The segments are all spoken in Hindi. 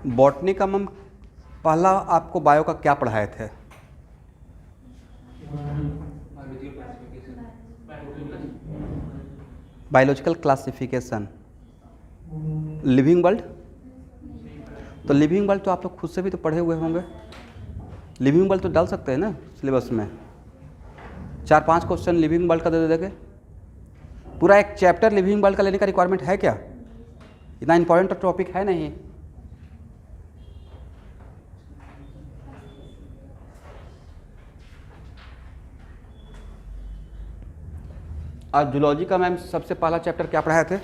बॉटनी का मैम पहला आपको बायो का क्या पढ़ाए थे? Biological classification, living world. तो लिविंग वर्ल्ड तो आप लोग खुद से भी तो पढ़े हुए होंगे, लिविंग वर्ल्ड तो डाल सकते हैं ना सिलेबस में। 4-5 क्वेश्चन लिविंग वर्ल्ड का दे देंगे। पूरा एक चैप्टर लिविंग वर्ल्ड का लेने का रिक्वायरमेंट है क्या? इतना इंपॉर्टेंट टॉपिक है नहीं। आज जूलॉजी का मैम सबसे पहला चैप्टर क्या पढ़ाए थे?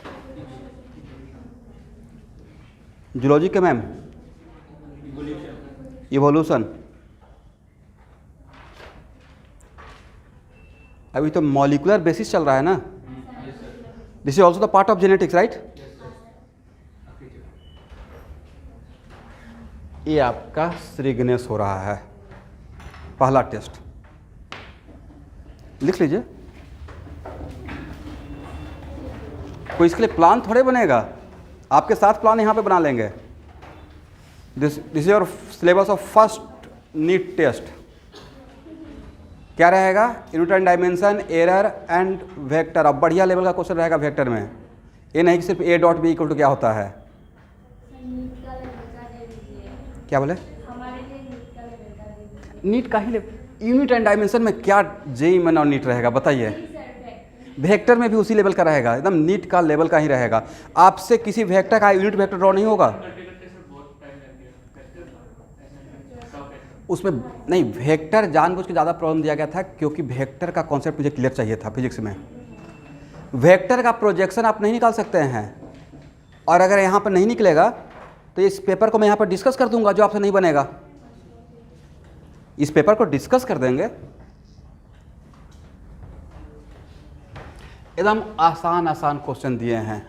जूलॉजी के मैम इवोल्यूशन। अभी तो मॉलिक्यूलर बेसिस चल रहा है ना। This is also the part of genetics, right? ये आपका श्री गणेश हो रहा है, पहला टेस्ट लिख लीजिए। कोई इसके लिए प्लान थोड़े बनेगा, आपके साथ प्लान यहाँ पे बना लेंगे। This is your syllabus of first NEET test. क्या रहेगा? Unit and dimension, error and vector. अब बढ़िया लेवल का क्वेश्चन रहेगा वेक्टर में। ये नहीं कि सिर्फ A dot B equal to क्या होता है। क्या बोले? नीट का ही यूनिट एंड डायमेंशन में क्या जेई में और नीट रहेगा बताइए? वेक्टर में भी उसी लेवल का रहेगा, एकदम नीट का लेवल का ही रहेगा। आपसे किसी वेक्टर का यूनिट वेक्टर ड्रॉ नहीं होगा उसमें। नहीं, वेक्टर जानबूझ के ज़्यादा प्रॉब्लम दिया गया था क्योंकि वेक्टर का कॉन्सेप्ट मुझे क्लियर चाहिए था फिजिक्स में। वेक्टर का प्रोजेक्शन आप नहीं निकाल सकते हैं, और अगर यहाँ पर नहीं निकलेगा तो इस पेपर को मैं यहाँ पर डिस्कस कर दूंगा, जो आपसे नहीं बनेगा। इस पेपर को डिस्कस कर देंगे। एकदम आसान आसान क्वेश्चन दिए हैं।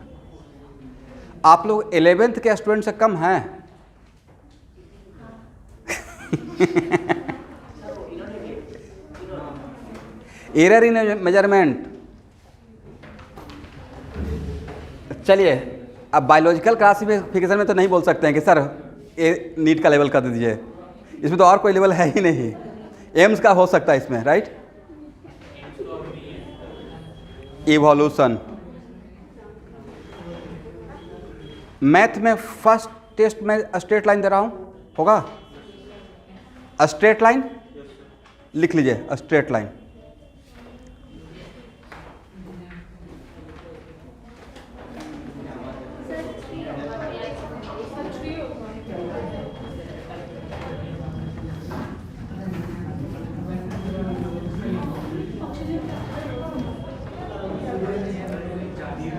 आप लोग 11th के स्टूडेंट से कम हैं। Error in measurement. चलिए, अब बायोलॉजिकल क्लासिफिकेशन में तो नहीं बोल सकते हैं कि सर ये नीट का लेवल कर दीजिए, इसमें तो और कोई लेवल है ही नहीं। एम्स का हो सकता है इसमें, राइट? इवोल्यूशन। मैथ में फर्स्ट टेस्ट में स्ट्रेट लाइन दे रहा हूँ, होगा? स्ट्रेट लाइन लिख लीजिए, स्ट्रेट लाइन।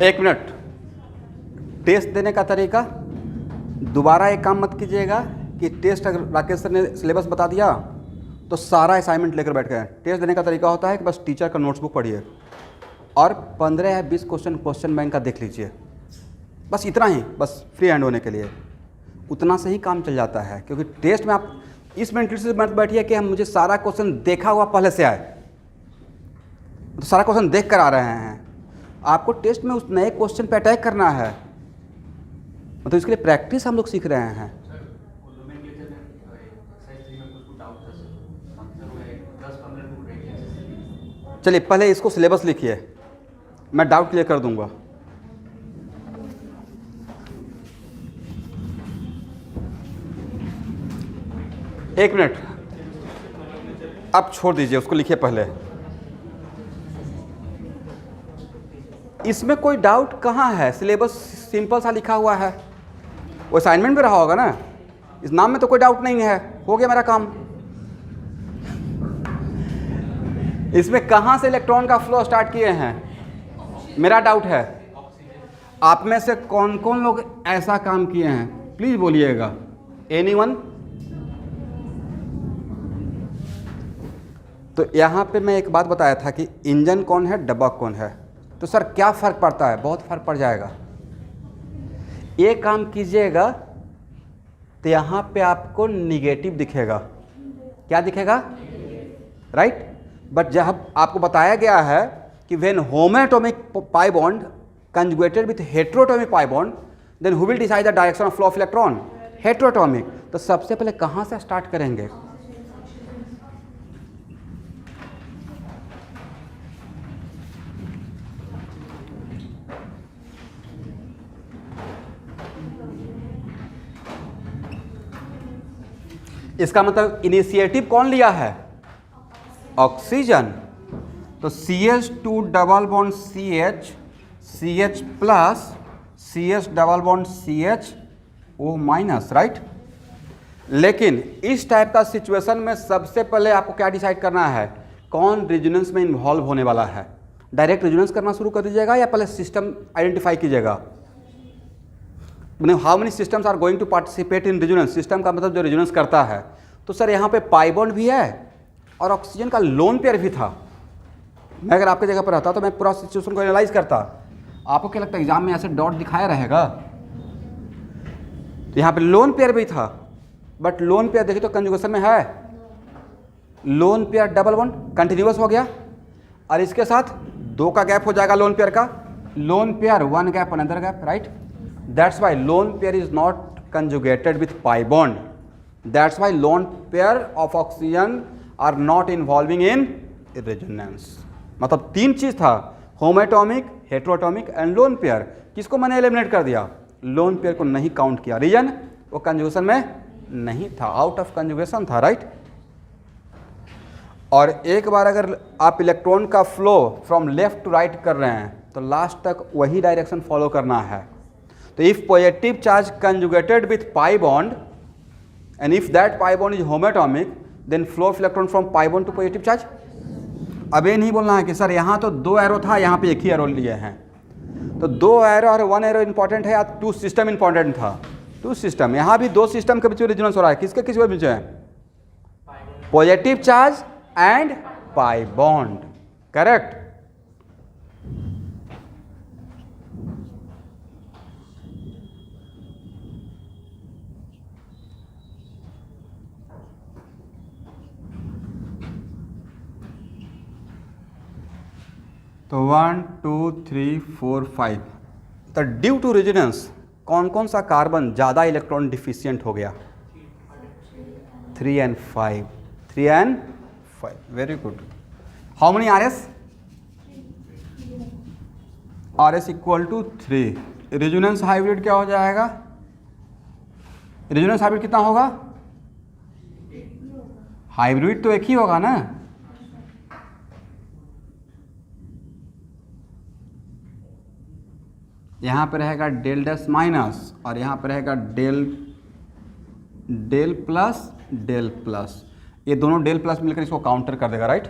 एक मिनट। टेस्ट देने का तरीका, दोबारा एक काम मत कीजिएगा कि टेस्ट अगर राकेश सर ने सिलेबस बता दिया तो सारा असाइनमेंट लेकर बैठ गए। टेस्ट देने का तरीका होता है कि बस टीचर का नोट्सबुक पढ़िए और 15 या 20 क्वेश्चन बैंक का देख लीजिए, बस इतना ही, बस फ्री हैंड होने के लिए। उतना से ही काम चल जाता है, क्योंकि टेस्ट में आप इस मेंटलिटी से मत बैठिए कि हम मुझे सारा क्वेश्चन देखा हुआ पहले से आए, तो सारा क्वेश्चन देख कर आ रहे हैं। आपको टेस्ट में उस नए क्वेश्चन पे अटैक करना है, मतलब इसके लिए प्रैक्टिस हम लोग सीख रहे हैं। चलिए पहले इसको सिलेबस लिखिए, मैं डाउट क्लियर कर दूंगा। एक मिनट, अब छोड़ दीजिए, उसको लिखिए पहले। इसमें कोई डाउट कहाँ है? सिलेबस सिंपल सा लिखा हुआ है, वो असाइनमेंट में रहा होगा ना। इस नाम में तो कोई डाउट नहीं है, हो गया मेरा काम। इसमें कहाँ से इलेक्ट्रॉन का फ्लो स्टार्ट किए हैं, मेरा डाउट है। आप में से कौन कौन लोग ऐसा काम किए हैं, प्लीज बोलिएगा। एनीवन? तो यहाँ पे मैं एक बात बताया था कि इंजन कौन है, डब्बा कौन है। तो सर क्या फ़र्क पड़ता है? बहुत फ़र्क पड़ जाएगा। ये काम कीजिएगा तो यहाँ पे आपको निगेटिव दिखेगा। क्या दिखेगा? राइट? बट जब आपको बताया गया है कि when homoatomic pi bond conjugated with heteroatomic pi bond, then who will decide the direction of flow of electron? Heteroatomic. तो सबसे पहले कहाँ से स्टार्ट करेंगे? इसका मतलब इनिशिएटिव कौन लिया है? ऑक्सीजन। तो CH2 double bond CH, CH plus, CH double bond CHO minus, right. लेकिन इस टाइप का सिचुएशन में सबसे पहले आपको क्या डिसाइड करना है? कौन रेजोनेंस में इन्वॉल्व होने वाला है? डायरेक्ट रेजोनेंस करना शुरू कर दीजिएगा या पहले सिस्टम आइडेंटिफाई कीजिएगा? How many systems are going to participate in resonance? System का मतलब जो रेजोनेंस करता है। तो सर यहाँ पे पाई बॉन्ड भी है और ऑक्सीजन का लोन पेयर भी था। मैं अगर आपके जगह पर रहता तो मैं पूरा सिचुएशन को एनालाइज करता। आपको क्या लगता है एग्जाम में ऐसे डॉट दिखाया रहेगा? यहाँ पे लोन पेयर भी था, बट लोन पेयर देखिए तो कंजुगेशन में है। Lone pair double bond continuous हो गया और इसके साथ 2 का गैप हो जाएगा लोन पेयर का। Lone pair 1 gap another gap, right. That's why lone pair is not conjugated with pi bond. That's why lone pair of oxygen are not involving in resonance. मतलब 3 चीज था, homoatomic, heteroatomic and lone pair. किसको मैंने एलिमिनेट कर दिया? लोन पेयर को नहीं काउंट किया। रीजन वो कंजुगेशन में नहीं था, आउट ऑफ कंजुगेशन था, राइट। और एक बार अगर आप इलेक्ट्रॉन का flow from left to right कर रहे हैं तो लास्ट तक वही डायरेक्शन फॉलो करना है। तो if positive charge conjugated with pi bond and if that pi bond is homoatomic then flow of electron from pi bond to positive charge. अब ये नहीं बोलना है कि सर यहाँ तो 2 एरो था, यहाँ पे 1 ही एरो लिए हैं। तो 2 एरो और 1 एरो इंपॉर्टेंट है या 2 सिस्टम इंपॉर्टेंट था? 2 सिस्टम। यहाँ भी 2 सिस्टम के बीच में रेजोनेंस हो रहा है। किसके किस बीच में? Positive charge and pi bond, correct. तो 1 2 3 4 5। तो ड्यू टू रेजोनेंस कौन कौन सा कार्बन ज़्यादा इलेक्ट्रॉन डिफिशियंट हो गया? 3 and 5। 3 and 5, very good. How many RS? RS equal to 3। Resonance hybrid क्या हो जाएगा? रेजोनेंस हाइब्रिड कितना होगा? हाइब्रिड तो एक ही होगा ना। यहाँ पे रहेगा डेल डैश माइनस और यहाँ पे रहेगा डेल प्लस। ये दोनों डेल प्लस मिलकर इसको काउंटर कर देगा, राइट।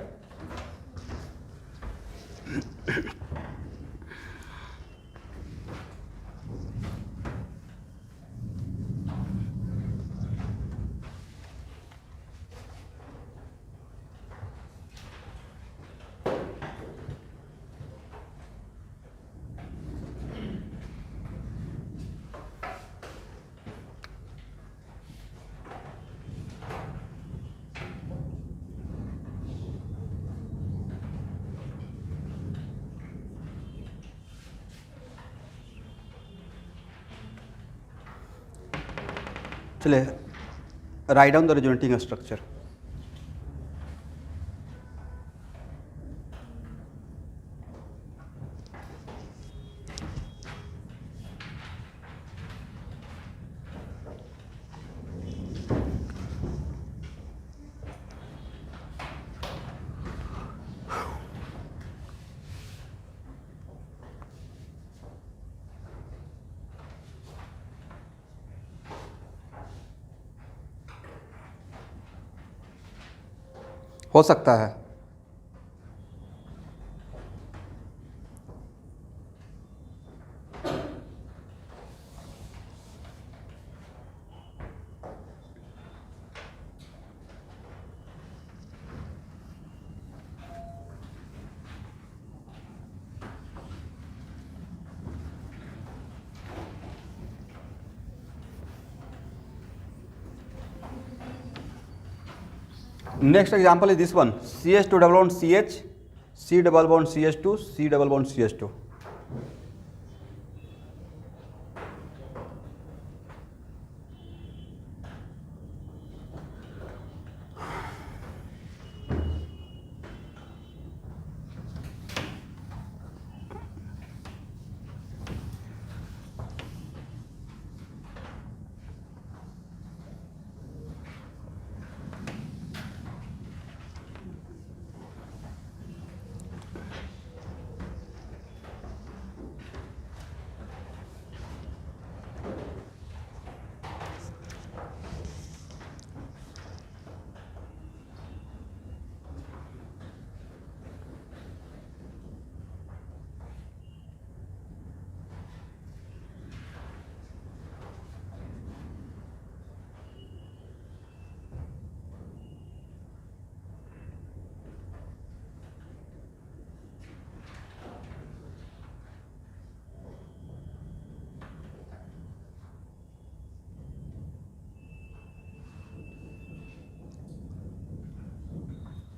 चलिए, write down the resonating structure. हो सकता है Next example is this one, CH2 double bond CH, C double bond CH2, C double bond CH2.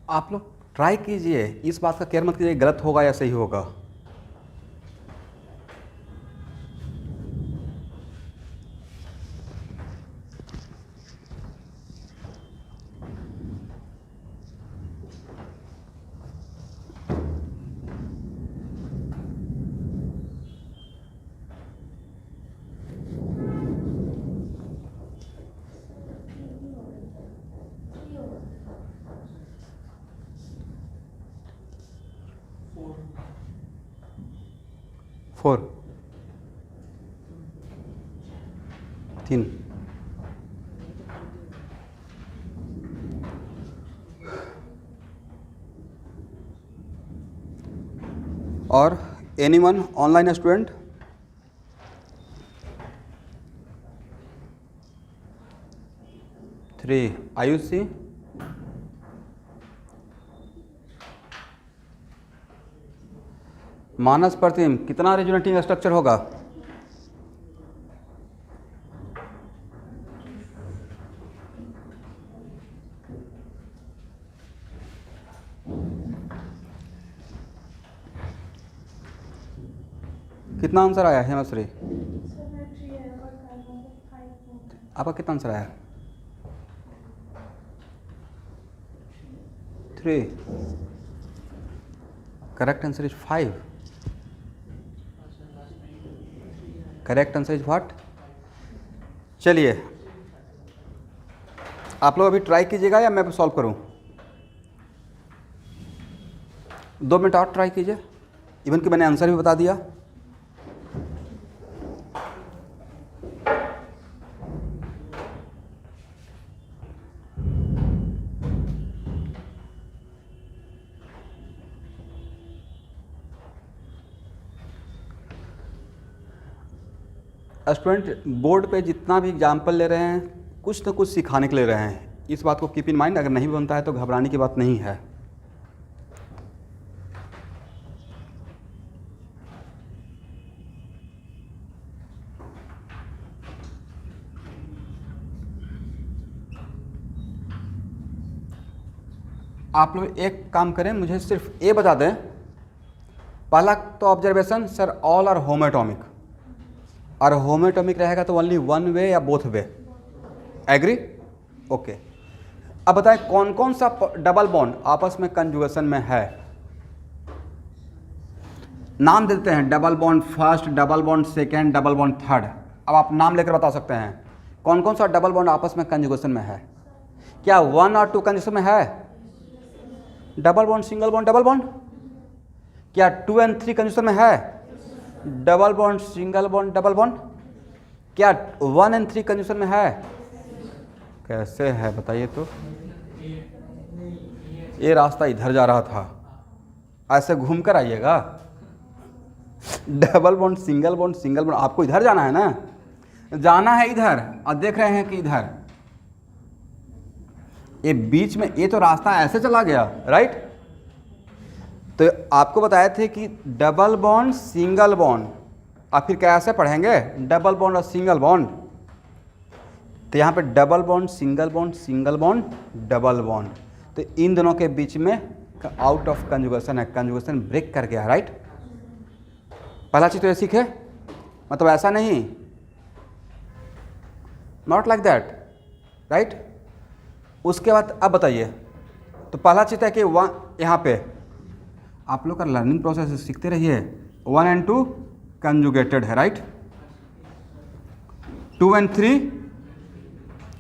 आप लोग ट्राई कीजिए, इस बात का केयर मत कीजिए गलत होगा या सही होगा। फोर, 3, और anyone online student? Three, Ayushi? Manas Pratim, कितना रेजोनेटिंग स्ट्रक्चर होगा? कितना आंसर आया हेमश्री? आपका कितना आंसर आया? 3। Correct answer is 5। Correct answer is what? चलिए आप लोग अभी ट्राई कीजिएगा या मैं सॉल्व करूं? 2 मिनट और ट्राई कीजिए, इवन कि मैंने आंसर भी बता दिया। स्टूडेंट बोर्ड पे जितना भी एग्जाम्पल ले रहे हैं कुछ न कुछ सिखाने के ले रहे हैं, इस बात को कीप इन माइंड। अगर नहीं बनता है तो घबराने की बात नहीं है। आप लोग एक काम करें, मुझे सिर्फ ए बता दें। पहला तो ऑब्जर्वेशन, सर ऑल आर होमोएटॉमिक, और होमोएटॉमिक रहेगा तो ओनली वन वे या बोथ वे, एग्री? ओके। अब बताएं कौन कौन सा डबल बॉन्ड आपस में कंजुगेशन में है। नाम देते हैं, double bond first, double bond second, double bond third. अब आप नाम लेकर बता सकते हैं कौन कौन सा डबल बॉन्ड आपस में कंजुगेशन में है। क्या 1 और 2 कंजुगेशन में है? Double bond, single bond, double bond. क्या 2 और 3 कंजुगेशन में है? Double bond, single bond, double bond. क्या 1 और 3 कंजुगेशन में है? कैसे है बताइए तो। ये रास्ता इधर जा रहा था, ऐसे घूम कर आइएगा। Double bond, single bond, single bond, आपको इधर जाना है ना, जाना है इधर, और देख रहे हैं कि इधर ये बीच में ये तो रास्ता ऐसे चला गया, राइट? तो आपको बताए थे कि डबल बॉन्ड, सिंगल बॉन्ड, आप फिर कैसे पढ़ेंगे डबल बॉन्ड और सिंगल बॉन्ड। तो यहाँ पे double bond, single bond, single bond, double bond, तो इन दोनों के बीच में आउट ऑफ कंजुगेशन है, कंजुगेशन ब्रेक कर गया, राइट? पहला चीज तो ये सीखे, मतलब ऐसा नहीं, नॉट लाइक दैट, राइट? उसके बाद अब बताइए, तो पहला चीज है कि यहाँ पे आप लोग का लर्निंग प्रोसेस सीखते रहिए। 1 और 2 कंजुगेटेड है, राइट? 2 और 3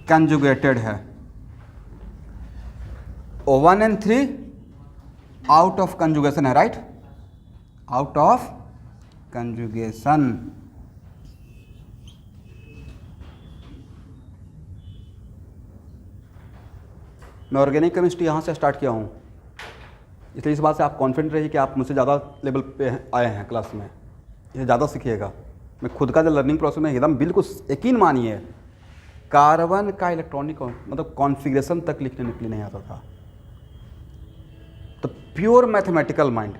कंजुगेटेड है। 1 और 3 आउट ऑफ कंजुगेशन है, राइट? Out of conjugation. मैं ऑर्गेनिक केमिस्ट्री यहाँ से स्टार्ट किया हूँ, इसलिए इस बात से आप कॉन्फिडेंट रहिए कि आप मुझसे ज़्यादा लेवल पे आए हैं क्लास में, ये ज़्यादा सीखिएगा। मैं खुद का जो लर्निंग प्रोसेस में एकदम बिल्कुल यकीन मानिए, कार्बन का इलेक्ट्रॉनिक मतलब कॉन्फ़िगरेशन तक लिखने के लिए नहीं आता था। तो प्योर मैथमेटिकल माइंड,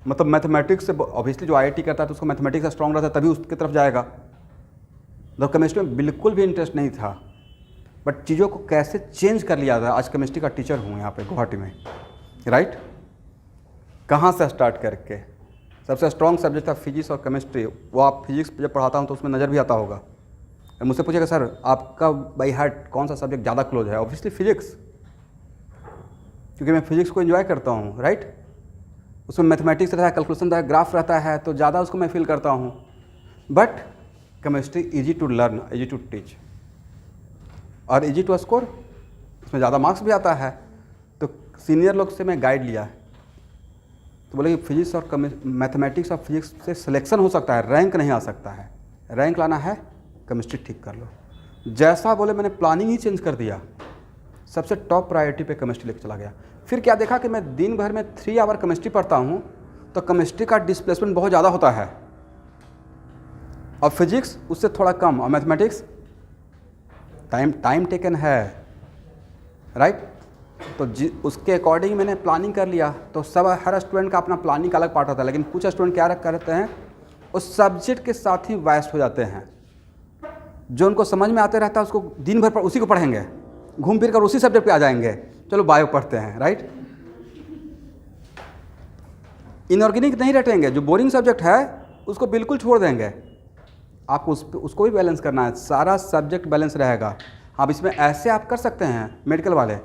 मतलब मैथमेटिक्स से ऑब्वियसली जो आईआईटी करता है तो उसको मैथमेटिक्स से स्ट्रॉन्ग रहता है, तभी उसकी तरफ जाएगा। मतलब केमिस्ट्री में बिल्कुल भी इंटरेस्ट नहीं था, बट चीज़ों को कैसे चेंज कर लिया जाए। आज केमिस्ट्री का टीचर हूँ यहाँ पे गुवाहाटी में, राइट। कहाँ से स्टार्ट करके सबसे स्ट्रॉन्ग सब्जेक्ट था फिजिक्स और केमिस्ट्री। वो आप फिजिक्स जब पढ़ाता हूँ तो उसमें नज़र भी आता होगा। मुझसे पूछेगा सर आपका बाई हार्ट कौन सा सब्जेक्ट ज़्यादा क्लोज है, ऑब्वियसली फिजिक्स, क्योंकि मैं फिजिक्स को एंजॉय करता हूँ, राइट। उसमें मैथमेटिक्स रहता है, कैलकुलेशन रहता है, ग्राफ रहता है, तो ज़्यादा उसको मैं फील करता हूँ। But chemistry easy to learn, easy to teach और इजी टू स्कोर, उसमें ज़्यादा मार्क्स भी आता है। तो सीनियर लोग से मैं गाइड लिया, तो बोले कि फिजिक्स और मैथमेटिक्स और फिजिक्स से सिलेक्शन हो सकता है, रैंक नहीं आ सकता है। रैंक लाना है केमिस्ट्री ठीक कर लो। जैसा बोले मैंने प्लानिंग ही चेंज कर दिया, सबसे टॉप प्रायोरिटी पे केमिस्ट्री लेके चला गया। फिर क्या देखा कि मैं दिन भर में 3 आवर केमिस्ट्री पढ़ता हूँ तो केमिस्ट्री का डिस्प्लेसमेंट बहुत ज़्यादा होता है और फिजिक्स उससे थोड़ा कम, और मैथमेटिक्स टाइम टेकन है, राइट। तो उसके अकॉर्डिंग मैंने प्लानिंग कर लिया। तो सब हर स्टूडेंट का अपना प्लानिंग का अलग पार्ट होता है, लेकिन कुछ स्टूडेंट क्या करते हैं उस सब्जेक्ट के साथ ही वाइस्ट हो जाते हैं। जो उनको समझ में आते रहता है उसको दिन भर उसी को पढ़ेंगे, घूम फिर कर उसी सब्जेक्ट पे आ जाएंगे, चलो बायो पढ़ते हैं, राइट। इनऑर्गेनिक नहीं रटेंगे, जो बोरिंग सब्जेक्ट है उसको बिल्कुल छोड़ देंगे। आपको उसको भी बैलेंस करना है, सारा सब्जेक्ट बैलेंस रहेगा। अब इसमें ऐसे आप कर सकते हैं मेडिकल वाले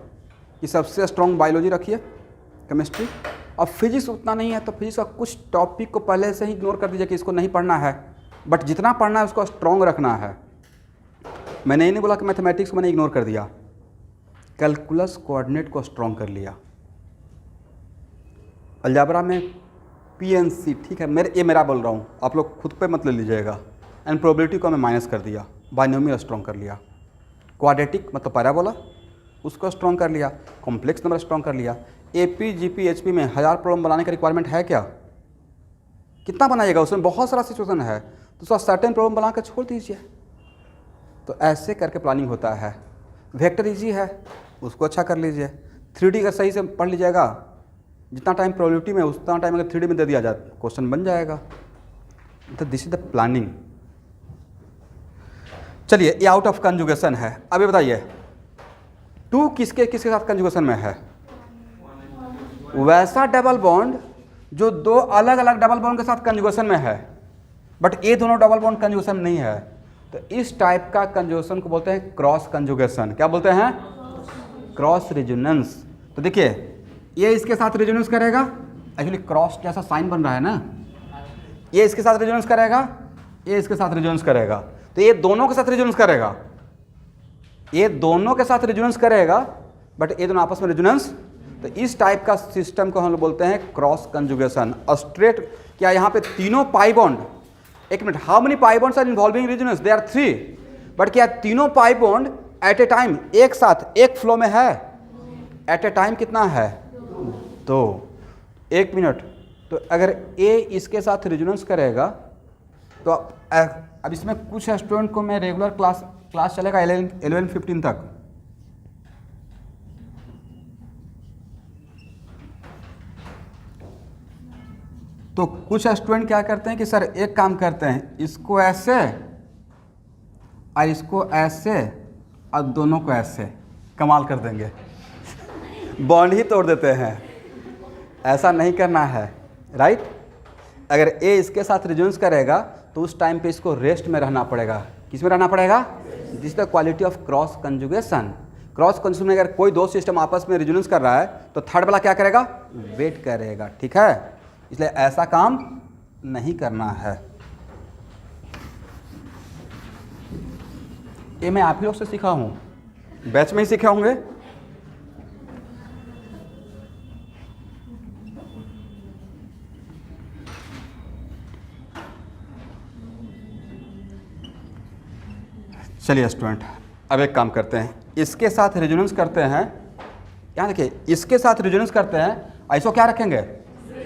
कि सबसे स्ट्रॉन्ग बायोलॉजी रखिए, केमिस्ट्री, और फिजिक्स उतना नहीं है तो फिजिक्स का कुछ टॉपिक को पहले से ही इग्नोर कर दीजिए कि इसको नहीं पढ़ना है, बट जितना पढ़ना है उसको स्ट्रॉन्ग रखना है। मैंने ये नहीं बोला कि मैथमेटिक्स को मैंने इग्नोर कर दिया, कैलकुलस कोऑर्डिनेट को स्ट्रॉन्ग कर लिया। अलजाब्रा में पीएनसी, ठीक है, मेरा बोल रहा हूँ, आप लोग खुद पे मत ले लीजिएगा। एंड प्रोबेबिलिटी को मैं माइनस कर दिया, बाइनोमियल स्ट्रॉन्ग कर लिया, क्वाड्रेटिक मतलब पैराबोला उसको स्ट्रॉन्ग कर लिया, कॉम्प्लेक्स नंबर स्ट्रॉन्ग कर लिया। एपी जीपी एचपी में 1000 प्रॉब्लम बनाने का रिक्वायरमेंट है क्या? कितना बनाइएगा, उसमें बहुत सारा सिचुएशन है, तो उसका सर्टेन प्रॉब्लम बना कर छोड़ दीजिए। तो ऐसे करके प्लानिंग होता है। वेक्टर इजी है, उसको अच्छा कर लीजिए। 3D का सही से पढ़ लीजिएगा, जितना टाइम प्रोबेबिलिटी में उतना टाइम अगर 3D में दे दिया जाए क्वेश्चन बन जाएगा। तो दिस इज द प्लानिंग। चलिए, ये आउट ऑफ कंजुगेशन है। अब ये बताइए 2 किसके साथ कंजुगेशन में है? वैसा डबल बॉन्ड जो 2 अलग अलग डबल बॉन्ड के साथ कंजुगेशन में है, बट ये दोनों डबल बॉन्ड कंजुगेशन नहीं है। तो इस टाइप का कंजुगेशन को बोलते हैं क्रॉस कंजुगेशन। क्या बोलते हैं? Cross resonance. तो देखिए, ये इसके साथ रेजोनेंस करेगा, एक्चुअली क्रॉस जैसा साइन बन रहा है ना, ये इसके साथ रेजोनेंस करेगा, ये इसके साथ रेजोनेंस करेगा, तो ये दोनों के साथ रेजोनेंस करेगा, ये दोनों के साथ रेजोनेंस करेगा, बट ये दोनों आपस में रेजोनेंस। तो इस टाइप का सिस्टम को हम लोग बोलते हैं क्रॉस कंजुगेशन। स्ट्रेट क्या यहाँ पे तीनों पाई बॉन्ड, एक minute, how many pi bonds are involving resonance? They are 3, but क्या तीनों pi bond at a time एक साथ एक फ्लो में है? एट ए टाइम कितना है? 2। एक मिनट, तो अगर ए इसके साथ रेजोनेंस करेगा तो अब इसमें कुछ स्टूडेंट को मैं रेगुलर क्लास चलेगा 11-15 तक, तो कुछ स्टूडेंट क्या करते हैं कि सर एक काम करते हैं, इसको ऐसे और इसको ऐसे और दोनों को ऐसे, कमाल कर देंगे, बॉन्ड ही तोड़ देते हैं। ऐसा नहीं करना है, राइट। अगर ए इसके साथ रेजोनेंस करेगा तो उस टाइम पे इसको रेस्ट में रहना पड़ेगा। किस में रहना पड़ेगा? This the quality of cross conjugation. Cross conjugation में अगर कोई 2 सिस्टम आपस में रेजोनेंस कर रहा है तो थर्ड वाला क्या करेगा? वेट करेगा, ठीक है। इसलिए ऐसा काम नहीं करना है। ये मैं आप ही लोग से सीखा हूँ, बैच में ही सीखे होंगे। चलिए स्टूडेंट, अब एक काम करते हैं, इसके साथ रेजोनेंस करते हैं। यहाँ देखिए, इसके साथ रेजोनेंस करते हैं, ऐसा क्या रखेंगे?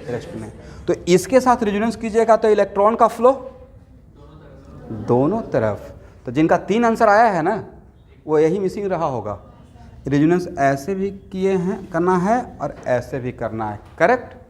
रेस्ट में। तो इसके साथ रेजोनेंस कीजिएगा तो इलेक्ट्रॉन का फ्लो दोनों तरफ। तो जिनका 3 आंसर आया है ना, वो यही मिसिंग रहा होगा। रेजोनेंस ऐसे भी किए हैं, करना है, और ऐसे भी करना है, करेक्ट।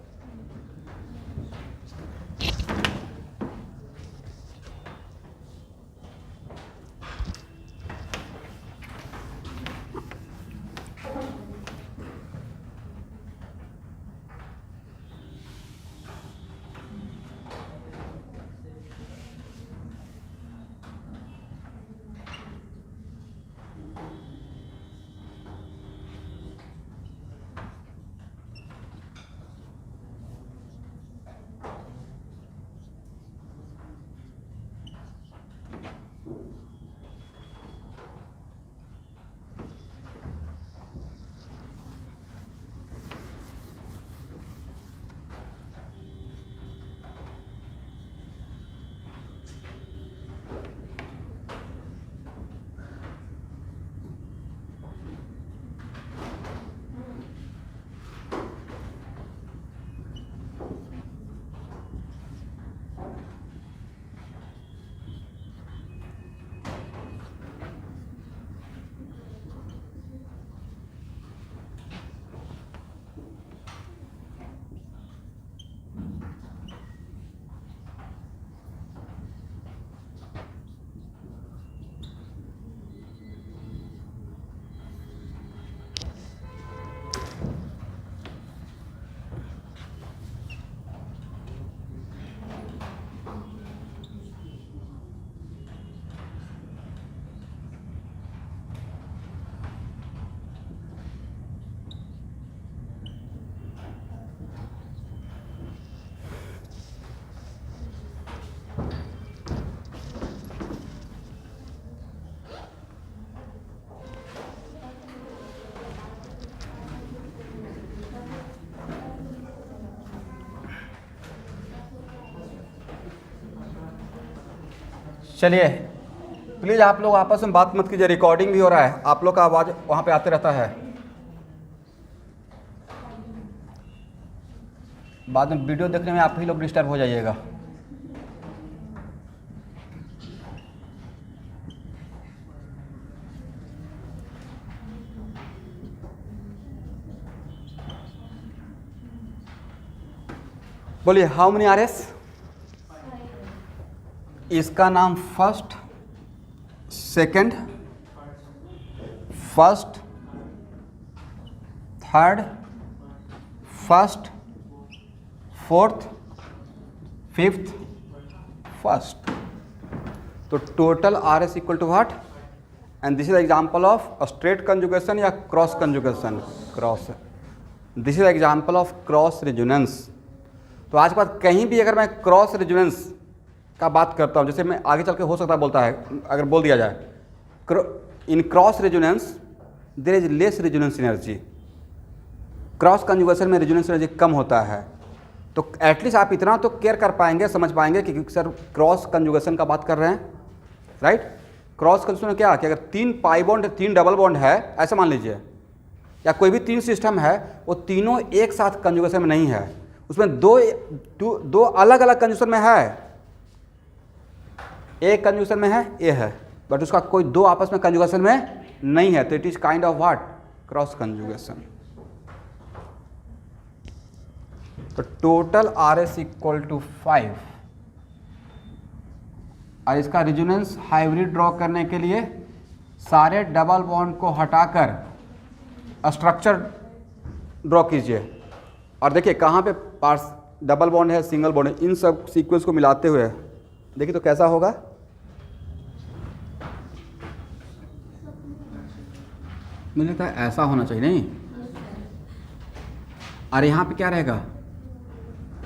चलिए प्लीज़ आप लोग आपस में बात मत कीजिए, रिकॉर्डिंग भी हो रहा है, आप लोग का आवाज़ वहाँ पे आते रहता है, बाद में वीडियो देखने में आप ही लोग डिस्टर्ब हो जाइएगा। बोलिए हाउ मेनी आर एस। इसका नाम first, second, first, third, first, fourth, fifth, first. तो total R S equal to what, and this is example of straight conjugation या cross conjugation, cross. This is example of cross resonance. तो आज के बाद कहीं भी अगर मैं क्रॉस रेजोनेंस का बात करता हूँ, जैसे मैं आगे चल के हो सकता है बोलता है, अगर बोल दिया जाए in cross resonance there is less resonance energy, cross conjugation में रेजोनेंस एनर्जी कम होता है। तो एटलीस्ट आप इतना तो केयर कर पाएंगे, समझ पाएंगे कि सर क्रॉस कंजुगेशन का बात कर रहे हैं, राइट। क्रॉस कंजुगेशन में क्या कि अगर 3 पाई बॉन्ड 3 डबल बॉन्ड है, ऐसा मान लीजिए, या कोई भी 3 सिस्टम है, वो तीनों एक साथ कंजुगेशन में नहीं है, उसमें दो अलग अलग कंजुगेशन में है। एक कंजुगेशन में है, ए है, बट उसका कोई दो आपस में कंजुगेशन में नहीं है, तो it is kind of what, cross conjugation. तो total R S equal to 5, और इसका रेजोनेंस हाइब्रिड ड्रॉ करने के लिए सारे डबल बॉन्ड को हटाकर स्ट्रक्चर ड्रॉ कीजिए, और देखिए कहाँ पे पार्ट्स डबल बॉन्ड है, सिंगल बॉन्ड है, इन सब सीक्वेंस को मिलाते हुए देखिए तो कैसा होगा। मुझे लगता है ऐसा होना चाहिए, नहीं। और यहाँ पे क्या रहेगा,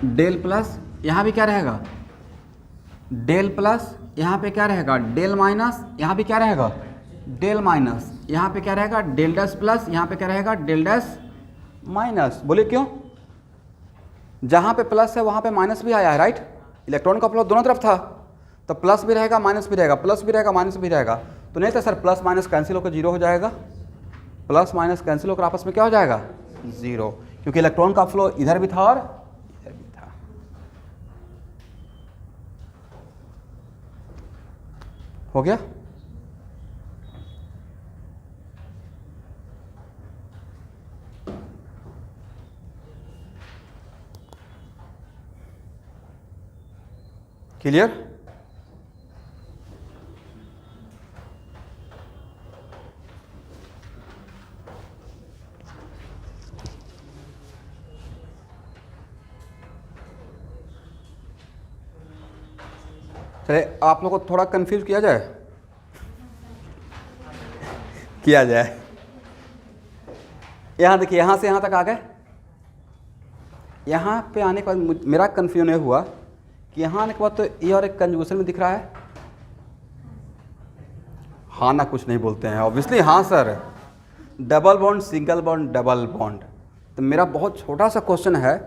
डेल प्लस, यहाँ भी क्या रहेगा, डेल प्लस, यहाँ पे क्या रहेगा, डेल माइनस, यहाँ भी क्या रहेगा, डेल माइनस, यहाँ पे क्या रहेगा, डेल डैश प्लस, यहाँ पे क्या रहेगा, डेल डैश माइनस। बोले क्यों, जहाँ पे प्लस है वहाँ पे माइनस भी आया है, राइट। इलेक्ट्रॉन का फ्लो दोनों तरफ था, तो प्लस भी रहेगा माइनस भी रहेगा, प्लस भी रहेगा माइनस भी रहेगा। तो नहीं था सर प्लस माइनस कैंसिल होकर जीरो हो जाएगा, प्लस माइनस कैंसिल होकर आपस में क्या हो जाएगा, जीरो, क्योंकि इलेक्ट्रॉन का फ्लो इधर भी था और इधर भी था। हो गया। क्लियर। चले आप लोगों को थोड़ा कंफ्यूज किया जाए, किया जाए। यहाँ देखिए, यहाँ से यहाँ तक आ गए, यहाँ पे आने के बाद मेरा कंफ्यूजन ये हुआ कि यहाँ आने के बाद तो ये और एक कंजुगेशन में दिख रहा है, हाँ ना कुछ नहीं बोलते हैं ऑब्वियसली, हाँ sir double bond single bond double bond. तो मेरा बहुत छोटा सा क्वेश्चन है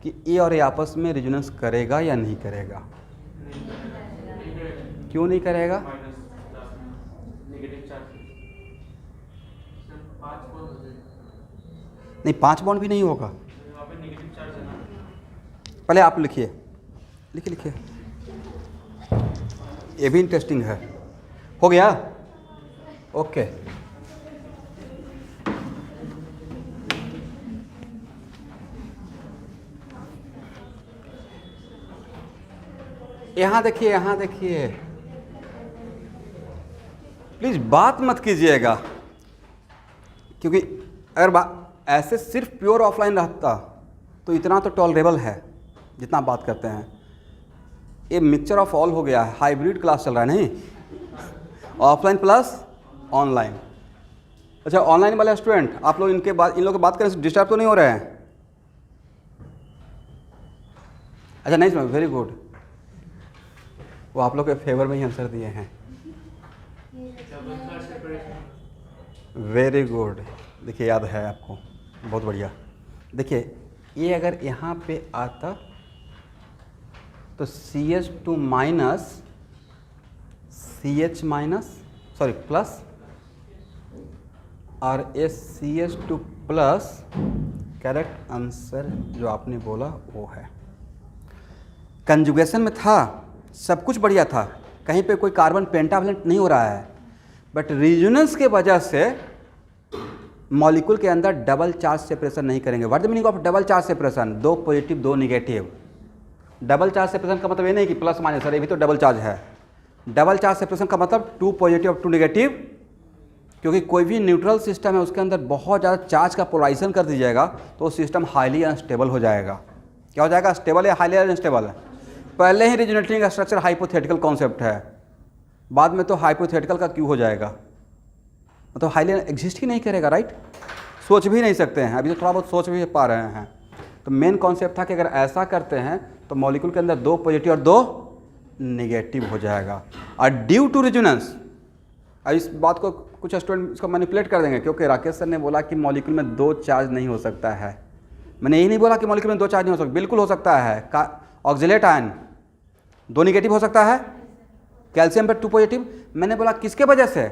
कि ए और ए आपस में रेजोनेंस करेगा या नहीं करेगा, क्यों नहीं करेगा, नहीं 5 बॉन्ड भी नहीं होगा। पहले आप लिखिए, लिखिए लिखिए, ये भी इंटरेस्टिंग है। हो गया, ओके। यहाँ देखिए, यहाँ देखिए, प्लीज बात मत कीजिएगा, क्योंकि अगर ऐसे सिर्फ प्योर ऑफलाइन रहता तो इतना तो टॉलरेबल है जितना बात करते हैं। ये मिक्सचर ऑफ ऑल हो गया है, हाइब्रिड क्लास चल रहा है, नहीं ऑफलाइन प्लस ऑनलाइन। अच्छा ऑनलाइन वाले स्टूडेंट आप लोग इन लोगों की बात करने से डिस्टर्ब तो नहीं हो रहे हैं? अच्छा नहीं समझ, वेरी गुड, वो आप लोग के फेवर में ही आंसर दिए हैं, वेरी गुड। देखिए याद है आपको, बहुत बढ़िया। देखिए ये अगर यहाँ पे आता तो CH2 minus CH minus sorry plus और SCH2 प्लस। करेक्ट आंसर जो आपने बोला वो है। कंजुगेशन में था, सब कुछ बढ़िया था, कहीं पे कोई कार्बन पेंटावलेंट नहीं हो रहा है, बट रेजोनेंस के वजह से मॉलिक्यूल के अंदर डबल चार्ज सेपरेशन नहीं करेंगे। What the meaning of double charge separation? 2 positive 2 negative. Double charge separation का मतलब ये नहीं कि प्लस माइनस, सर ये भी तो डबल चार्ज है। डबल चार्ज सेपरेशन का मतलब 2 पॉजिटिव और 2 निगेटिव, क्योंकि कोई भी न्यूट्रल सिस्टम है उसके अंदर बहुत ज़्यादा चार्ज का पोलराइजेशन कर दीजिएगा तो वो सिस्टम हाईली अनस्टेबल हो जाएगा। क्या हो जाएगा? स्टेबल या हाईली अनस्टेबल है। पहले ही रिजोनेटिंग स्ट्रक्चर हाइपोथेटिकल कॉन्सेप्ट है, बाद में तो हाइपोथेटिकल का क्यों हो जाएगा, मतलब हाईली एग्जिस्ट ही नहीं करेगा, राइट? सोच भी नहीं सकते हैं, अभी तो थोड़ा बहुत सोच भी पा रहे हैं। तो मेन कॉन्सेप्ट था कि अगर ऐसा करते हैं तो मॉलिक्यूल के अंदर 2 पॉजिटिव और 2 नेगेटिव हो जाएगा। और ड्यू टू रेजोनेंस, अब इस बात को कुछ स्टूडेंट इसको मैनिपुलेट कर देंगे, क्योंकि राकेश सर ने बोला कि मॉलिक्यूल में 2 चार्ज नहीं हो सकता है। मैंने यही नहीं बोला कि मॉलिक्यूल में 2 चार्ज नहीं हो सकता, बिल्कुल हो सकता है। ऑक्जिलेट आयन 2 निगेटिव हो सकता है, कैल्शियम पर 2 पॉजिटिव। मैंने बोला किसके वजह से?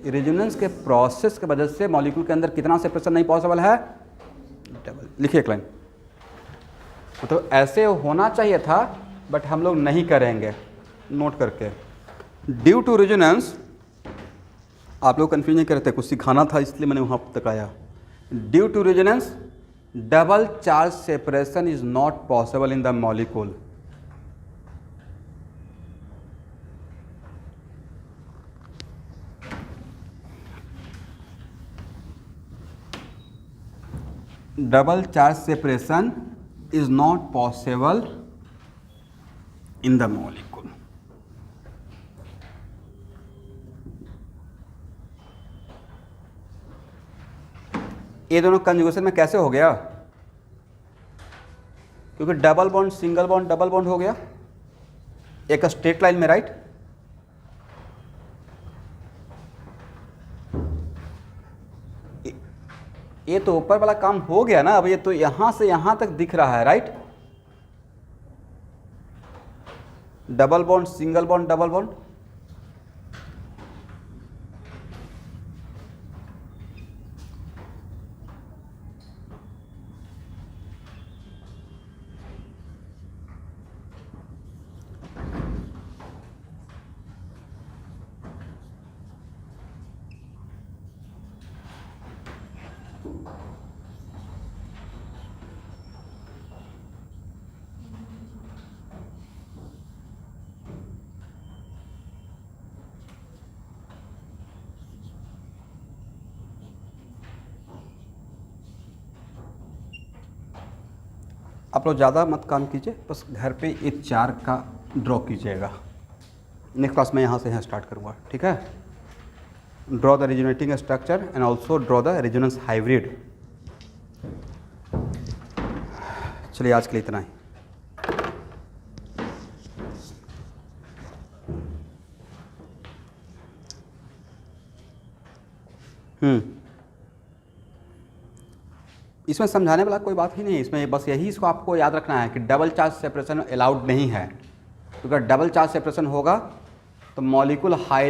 रेजोनेंस के प्रोसेस के वजह से मॉलिक्यूल के अंदर कितना सेपरेशन नहीं पॉसिबल है? डबल। लिखिए एक लाइन, मतलब ऐसे होना चाहिए था बट हम लोग नहीं करेंगे, नोट करके। ड्यू टू रेजोनेंस, आप लोग कंफ्यूज नहीं करते, कुछ सिखाना था इसलिए मैंने वहाँ तक आया। Due to resonance double charge separation is not possible in the molecule. Double charge separation is not possible in the molecule. ये दोनों कंजुगेशन में कैसे हो गया? क्योंकि double bond single bond double bond हो गया एक स्ट्रेट लाइन में, राइट? ये तो ऊपर वाला काम हो गया ना, अब ये तो यहां से यहां तक दिख रहा है, right? Double bond single bond double bond, आप लोग ज़्यादा मत काम कीजिए, बस घर पे ये 4 का ड्रॉ कीजिएगा। नेक्स्ट क्लास में यहाँ से यहाँ स्टार्ट करूँगा, ठीक है? Draw the resonating structure and also draw the resonance hybrid. चलिए आज के लिए इतना ही। इसमें समझाने वाला कोई बात ही नहीं है, इसमें बस यही इसको आपको याद रखना है कि डबल चार्ज सेपरेशन अलाउड नहीं है। तो अगर डबल चार्ज सेपरेशन होगा तो मॉलिक्यूल हाईली